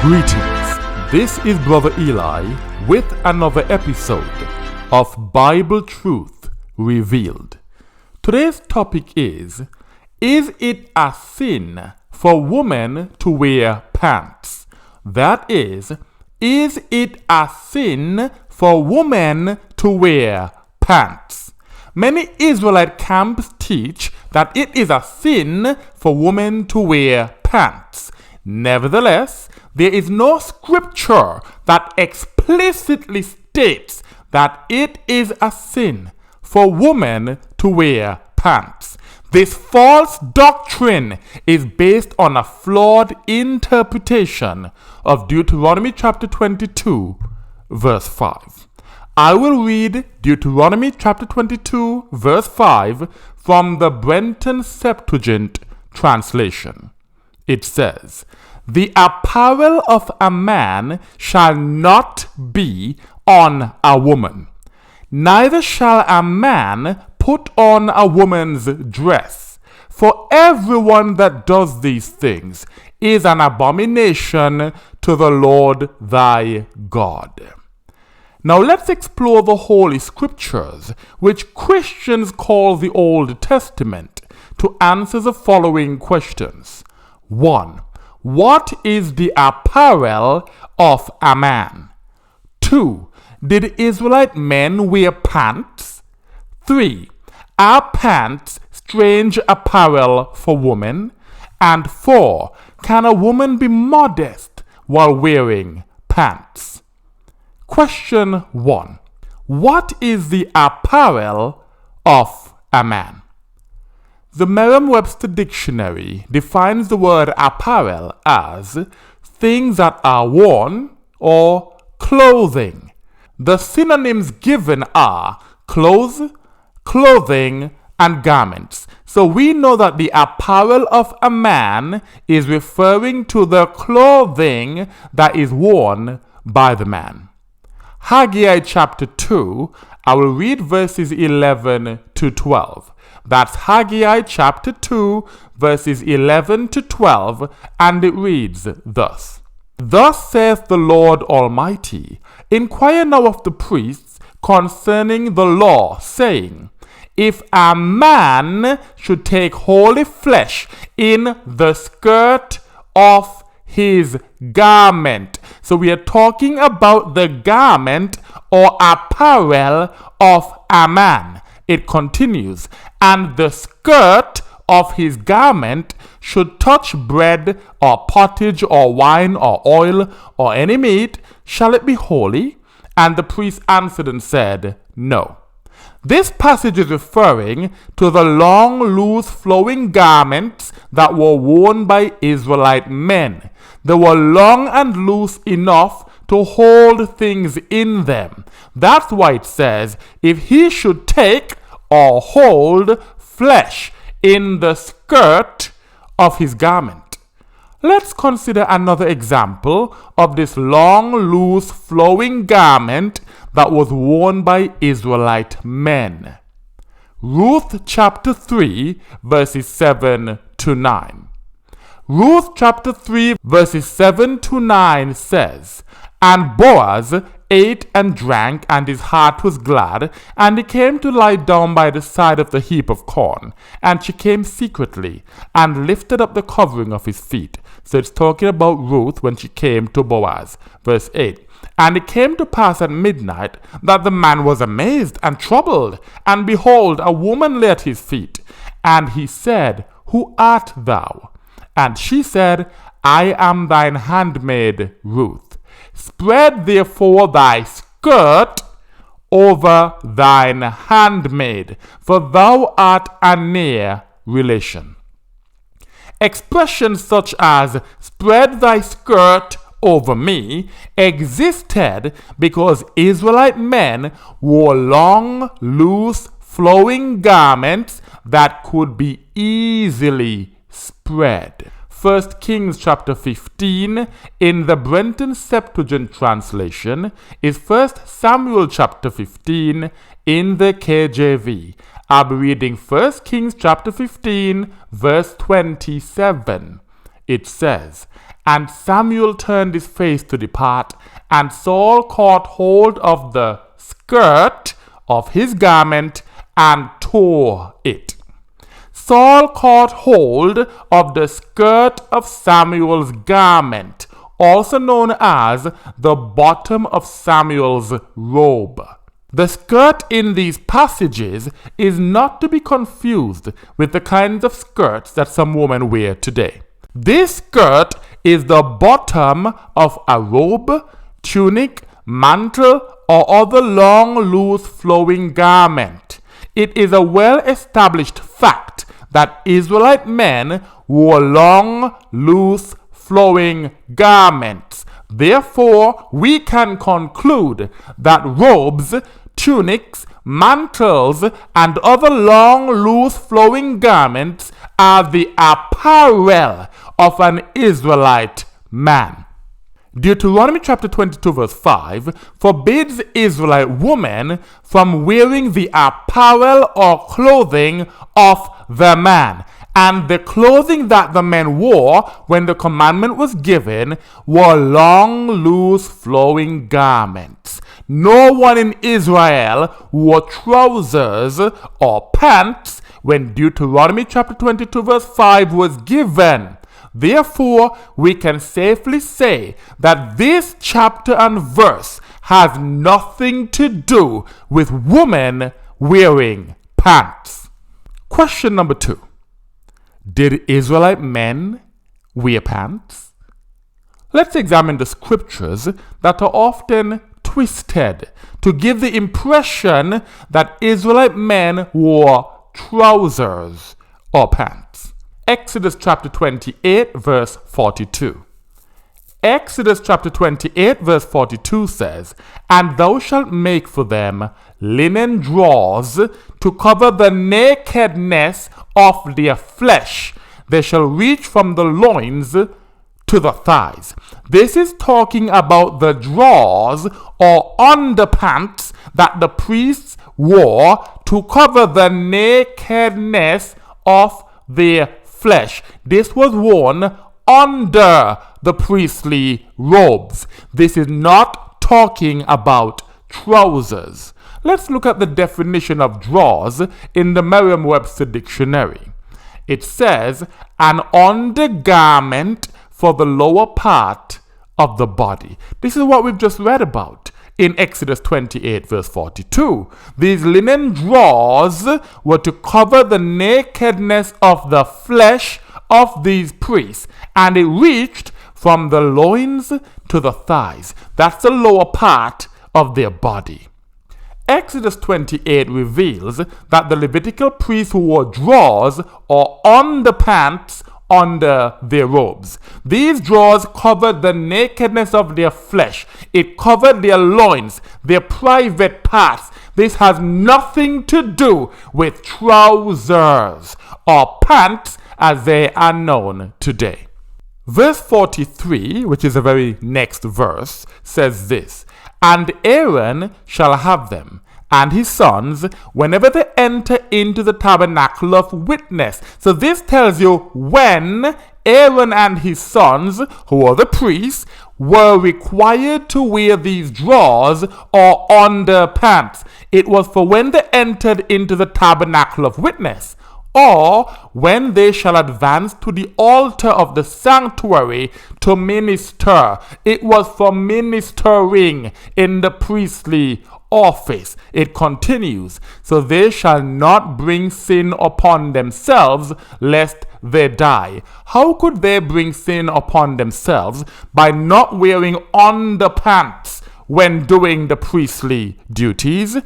Greetings, this is Brother Eli with another episode of Bible Truth Revealed. Today's topic is it a sin for women to wear pants? That is it a sin for women to wear pants? Many Israelite camps teach that it is a sin for women to wear pants. Nevertheless, there is no scripture that explicitly states that it is a sin for women to wear pants. This false doctrine is based on a flawed interpretation of Deuteronomy chapter 22, verse 5. I will read Deuteronomy chapter 22, verse 5 from the Brenton Septuagint translation. It says, "The apparel of a man shall not be on a woman, neither shall a man put on a woman's dress. For everyone that does these things is an abomination to the Lord thy God." Now let's explore the Holy Scriptures, which Christians call the Old Testament, to answer the following questions. 1. What is the apparel of a man? 2. Did Israelite men wear pants? 3. Are pants strange apparel for women? And 4. Can a woman be modest while wearing pants? Question 1. What is the apparel of a man? The Merriam-Webster Dictionary defines the word apparel as things that are worn or clothing. The synonyms given are clothes, clothing, and garments. So we know that the apparel of a man is referring to the clothing that is worn by the man. Haggai chapter 2, I will read verses 11 to 12. That's Haggai chapter 2, verses 11 to 12, and it reads thus. "Thus saith the Lord Almighty, Inquire now of the priests concerning the law, saying, If a man should take holy flesh in the skirt of his garment." So we are talking about the garment or apparel of a man. It continues, "And the skirt of his garment should touch bread or pottage or wine or oil or any meat, shall it be holy?" And the priest answered and said, "No." This passage is referring to the long, loose, flowing garments that were worn by Israelite men. They were long and loose enough to hold things in them. That's why it says, if he should take or hold flesh in the skirt of his garment. Let's consider another example of this long, loose, flowing garment that was worn by Israelite men. Ruth chapter 3, verses 7 to 9. Ruth chapter 3, verses 7 to 9 says, "And Boaz ate and drank, and his heart was glad, and he came to lie down by the side of the heap of corn. And she came secretly, and lifted up the covering of his feet." So it's talking about Ruth when she came to Boaz. Verse 8. "And it came to pass at midnight that the man was amazed and troubled, and behold, a woman lay at his feet. And he said, Who art thou? And she said, I am thine handmaid Ruth. Spread therefore thy skirt over thine handmaid, for thou art a near relation." Expressions such as "spread thy skirt over me" existed because Israelite men wore long, loose, flowing garments that could be easily spread. 1 Kings chapter 15 in the Brenton Septuagint translation is 1 Samuel chapter 15 in the KJV. I'll be reading 1 Kings chapter 15 verse 27. it says, "And Samuel turned his face to depart, and Saul caught hold of the skirt of his garment and tore it." Saul caught hold of the skirt of Samuel's garment, also known as the bottom of Samuel's robe. The skirt in these passages is not to be confused with the kinds of skirts that some women wear today. This skirt is the bottom of a robe, tunic, mantle, or other long, loose, flowing garment. It is a well-established fact that Israelite men wore long, loose, flowing garments. Therefore, we can conclude that robes, tunics, mantles, and other long, loose, flowing garments are the apparel of an Israelite man. Deuteronomy chapter 22 verse 5 forbids Israelite women from wearing the apparel or clothing of the man. And the clothing that the men wore when the commandment was given were long, loose, flowing garments. No one in Israel wore trousers or pants when Deuteronomy chapter 22 verse 5 was given. Therefore, we can safely say that this chapter and verse has nothing to do with women wearing pants. Question number 2. Did Israelite men wear pants? Let's examine the scriptures that are often twisted to give the impression that Israelite men wore trousers or pants. Exodus chapter 28 verse 42. Exodus chapter 28 verse 42 says, "And thou shalt make for them linen drawers to cover the nakedness of their flesh. They shall reach from the loins to the thighs." This is talking about the drawers or underpants that the priests wore to cover the nakedness of their flesh. This was worn under the priestly robes. This is not talking about trousers. Let's look at the definition of drawers in the Merriam-Webster dictionary. It says, an undergarment for the lower part of the body. This is what we've just read about in Exodus 28 verse 42. These linen drawers were to cover the nakedness of the flesh of these priests, and it reached from the loins to the thighs. That's the lower part of their body. Exodus 28 reveals that the Levitical priests wore drawers or underpants under their robes. These drawers covered the nakedness of their flesh. It covered their loins, their private parts. This has nothing to do with trousers or pants as they are known today. Verse 43, which is the very next verse, says this, "And Aaron shall have them, and his sons, whenever they enter into the tabernacle of witness." So this tells you when Aaron and his sons, who are the priests, were required to wear these drawers or underpants. It was for when they entered into the tabernacle of witness, or when they shall advance to the altar of the sanctuary to minister. It was for ministering in the priestly office. It continues, "So they shall not bring sin upon themselves, lest they die." How could they bring sin upon themselves? By not wearing underpants when doing the priestly duties.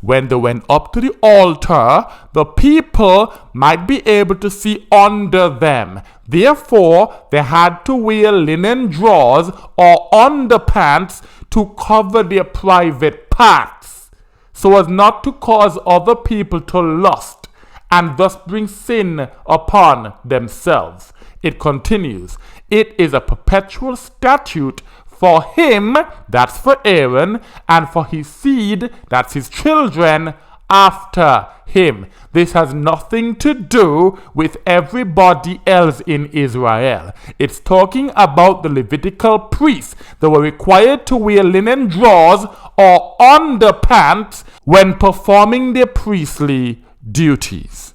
When they went up to the altar, the people might be able to see under them. Therefore, they had to wear linen drawers or underpants to cover their private parts, so as not to cause other people to lust and thus bring sin upon themselves. It continues, "It is a perpetual statute for him," that's for Aaron, "and for his seed," that's his children, after him. This has nothing to do with everybody else in Israel. It's talking about the Levitical priests. They were required to wear linen drawers or underpants when performing their priestly duties.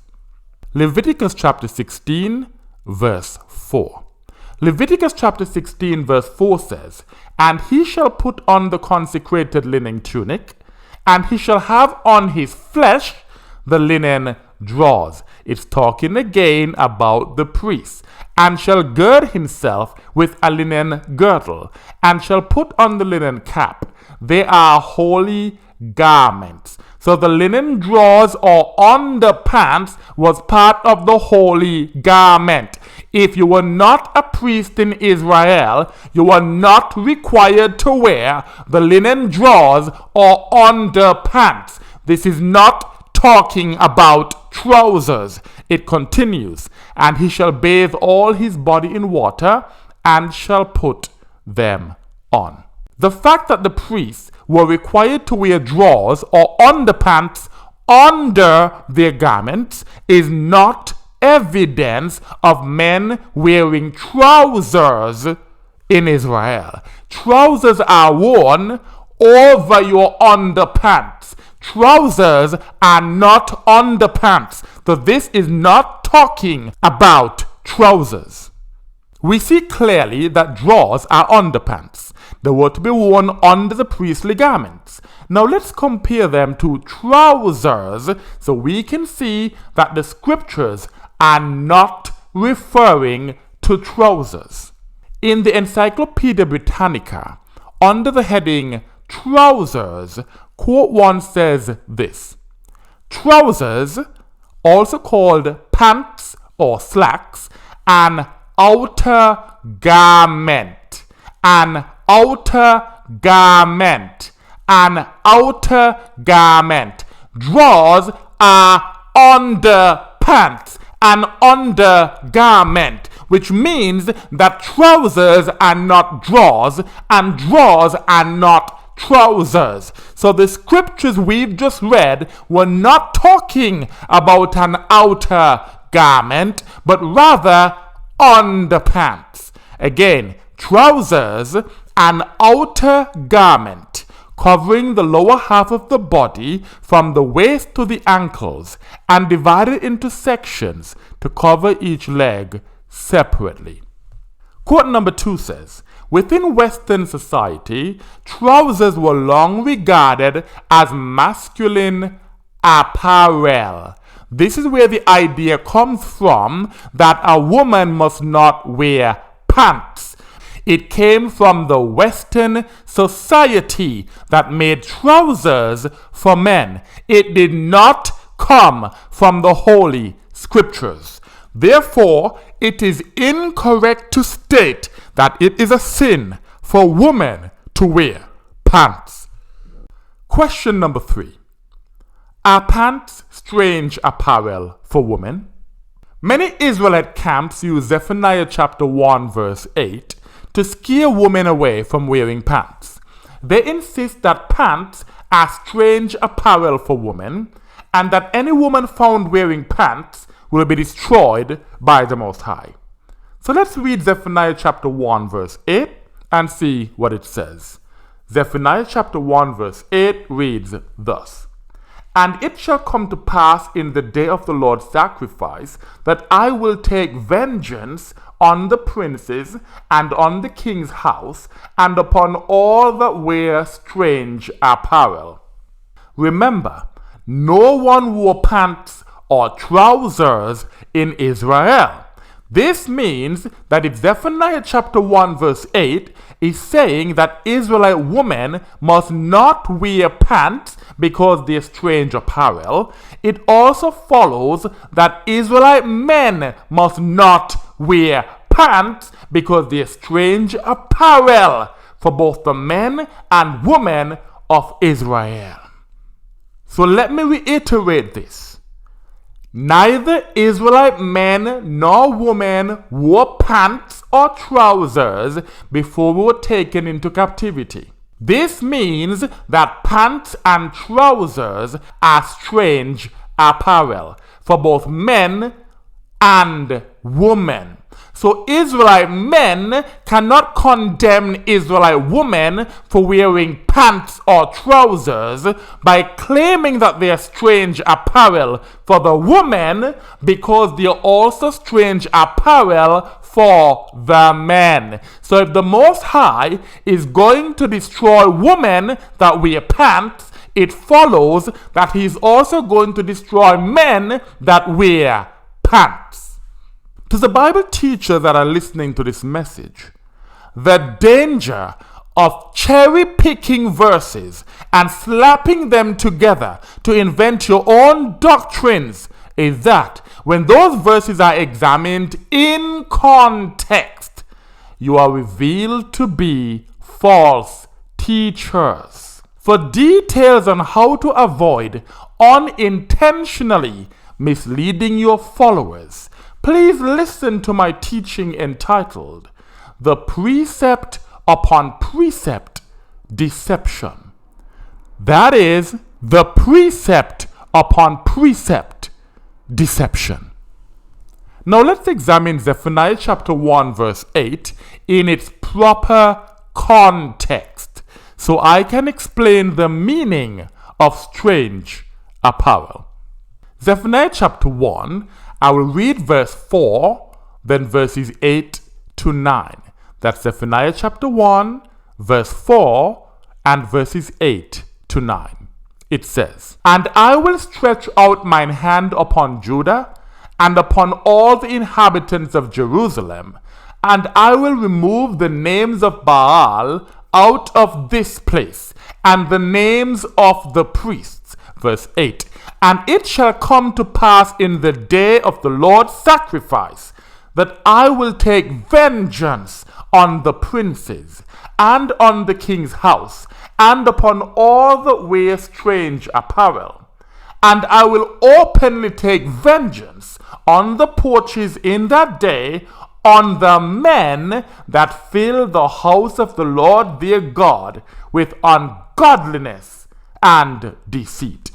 Leviticus chapter 16, verse 4. Leviticus chapter 16, verse 4 says, "And he shall put on the consecrated linen tunic, and he shall have on his flesh the linen drawers." It's talking again about the priest. "And shall gird himself with a linen girdle, and shall put on the linen cap. They are holy garments." So the linen drawers or underpants was part of the holy garment. If you were not a priest in Israel, you were not required to wear the linen drawers or underpants. This is not talking about trousers. It continues, "And he shall bathe all his body in water, and shall put them on." The fact that the priests were required to wear drawers or underpants under their garments is not evidence of men wearing trousers in Israel. Trousers are worn over your underpants. Trousers are not underpants. So this is not talking about trousers. We see clearly that drawers are underpants. They were to be worn under the priestly garments. Now let's compare them to trousers so we can see that the scriptures are not referring to trousers. In the Encyclopedia Britannica, under the heading Trousers, quote 1 says this: "Trousers, also called pants or slacks, an outer garment, an outer garment, an outer garment. Drawers are underpants, an undergarment, which means that trousers are not drawers and drawers are not trousers." So the scriptures we've just read were not talking about an outer garment, but rather underpants. Again, trousers, an outer garment covering the lower half of the body from the waist to the ankles and divided into sections to cover each leg separately. Quote number 2 says, "Within Western society, trousers were long regarded as masculine apparel." This is where the idea comes from that a woman must not wear pants. It came from the Western society that made trousers for men. It did not come from the Holy Scriptures. Therefore, it is incorrect to state that it is a sin for women to wear pants. Question number 3. Are pants strange apparel for women? Many Israelite camps use Zephaniah chapter 1 verse 8 to scare women away from wearing pants. They insist that pants are strange apparel for women and that any woman found wearing pants will be destroyed by the Most High. So let's read Zephaniah chapter 1 verse 8 and see what it says. Zephaniah chapter 1 verse 8 reads thus: "And it shall come to pass in the day of the Lord's sacrifice that I will take vengeance on the princes and on the king's house and upon all that wear strange apparel." Remember, no one wore pants or trousers in Israel. This means that if Zephaniah chapter 1 verse 8 is saying that Israelite women must not wear pants because they're strange apparel, it also follows that Israelite men must not wear pants because they're strange apparel for both the men and women of Israel. So let me reiterate this. Neither Israelite men nor women wore pants or trousers before we were taken into captivity. This means that pants and trousers are strange apparel for both men and women. So Israelite men cannot condemn Israelite women for wearing pants or trousers by claiming that they are strange apparel for the woman, because they are also strange apparel for the men. So if the Most High is going to destroy women that wear pants, it follows that he is also going to destroy men that wear pants. To the Bible teachers that are listening to this message, the danger of cherry-picking verses and slapping them together to invent your own doctrines is that when those verses are examined in context, you are revealed to be false teachers. For details on how to avoid unintentionally misleading your followers, please listen to my teaching entitled The Precept Upon Precept Deception. That is, the precept upon precept deception. Now let's examine Zephaniah chapter 1 verse 8 in its proper context, so I can explain the meaning of strange apparel. Zephaniah chapter 1, I will read verse 4, then verses 8 to 9. That's Zephaniah chapter 1, verse 4, and verses 8 to 9. It says, "And I will stretch out mine hand upon Judah, and upon all the inhabitants of Jerusalem, and I will remove the names of Baal out of this place, and the names of the priests." Verse 8, "And it shall come to pass in the day of the Lord's sacrifice, that I will take vengeance on the princes, and on the king's house, and upon all that wear strange apparel. And I will openly take vengeance on the porches in that day, on the men that fill the house of the Lord their God with ungodliness and deceit."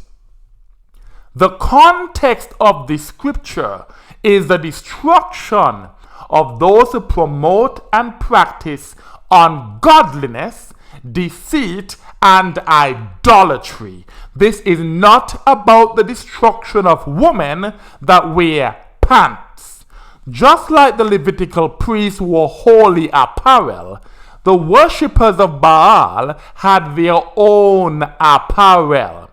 The context of this scripture is the destruction of those who promote and practice ungodliness, deceit, and idolatry. This is not about the destruction of women that wear pants. Just like the Levitical priests wore holy apparel, the worshippers of Baal had their own apparel.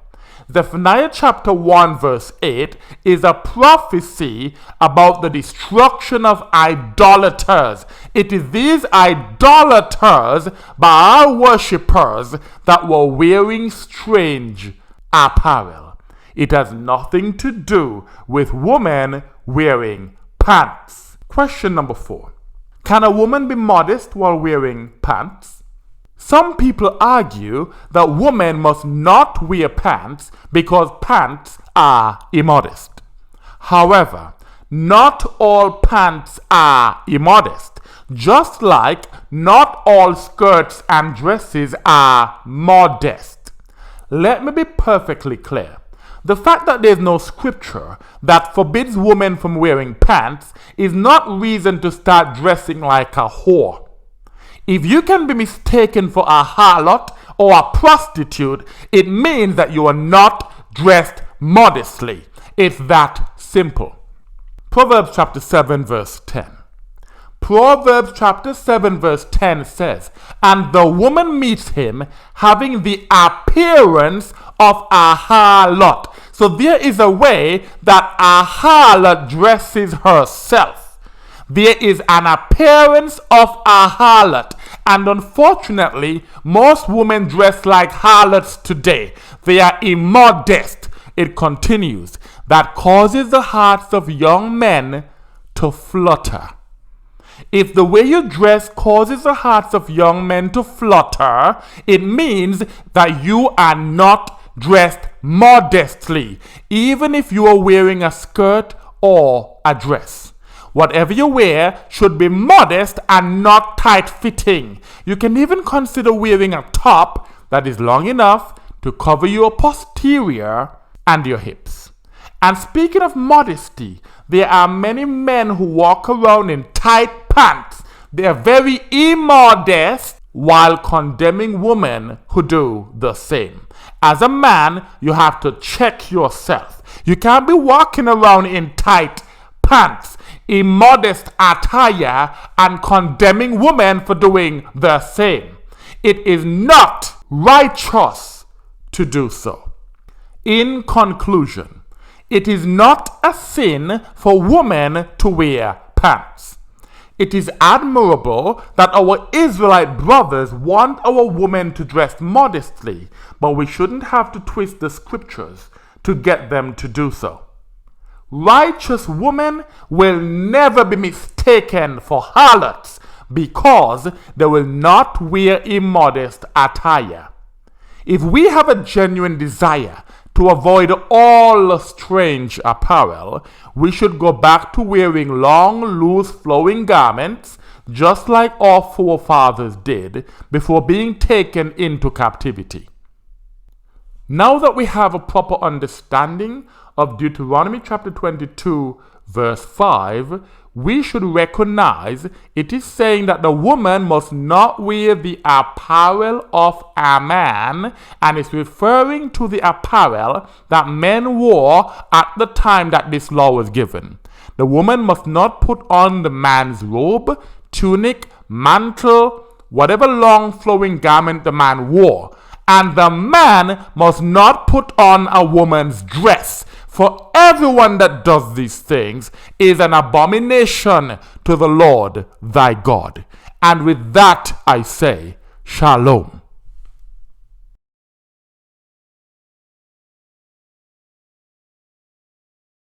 Zephaniah chapter 1 verse 8 is a prophecy about the destruction of idolaters. It is these idolaters, Baal worshippers, that were wearing strange apparel. It has nothing to do with women wearing pants. Question number 4. Can a woman be modest while wearing pants? Some people argue that women must not wear pants because pants are immodest. However, not all pants are immodest, just like not all skirts and dresses are modest. Let me be perfectly clear. The fact that there is no scripture that forbids women from wearing pants is not reason to start dressing like a whore. If you can be mistaken for a harlot or a prostitute, it means that you are not dressed modestly. It's that simple. Proverbs chapter 7 verse 10. Proverbs chapter 7 verse 10 says, "And the woman meets him having the appearance of a harlot." So there is a way that a harlot dresses herself. There is an appearance of a harlot, and unfortunately, most women dress like harlots today. They are immodest. It continues, "That causes the hearts of young men to flutter." If the way you dress causes the hearts of young men to flutter, it means that you are not dressed modestly, even if you are wearing a skirt or a dress. Whatever you wear should be modest and not tight-fitting. You can even consider wearing a top that is long enough to cover your posterior and your hips. And speaking of modesty, there are many men who walk around in tight pants. They are very immodest while condemning women who do the same. As a man, you have to check yourself. You can't be walking around in tight pants, immodest attire, and condemning women for doing the same. It is not righteous to do so. In conclusion, it is not a sin for women to wear pants. It is admirable that our Israelite brothers want our women to dress modestly, but we shouldn't have to twist the scriptures to get them to do so. Righteous women will never be mistaken for harlots because they will not wear immodest attire. If we have a genuine desire to avoid all strange apparel, we should go back to wearing long, loose, flowing garments, just like our forefathers did before being taken into captivity. Now that we have a proper understanding of Deuteronomy chapter 22, verse 5, we should recognize it is saying that the woman must not wear the apparel of a man, and it's referring to the apparel that men wore at the time that this law was given. The woman must not put on the man's robe, tunic, mantle, whatever long flowing garment the man wore, and the man must not put on a woman's dress. For everyone that does these things is an abomination to the Lord thy God. And with that I say, Shalom.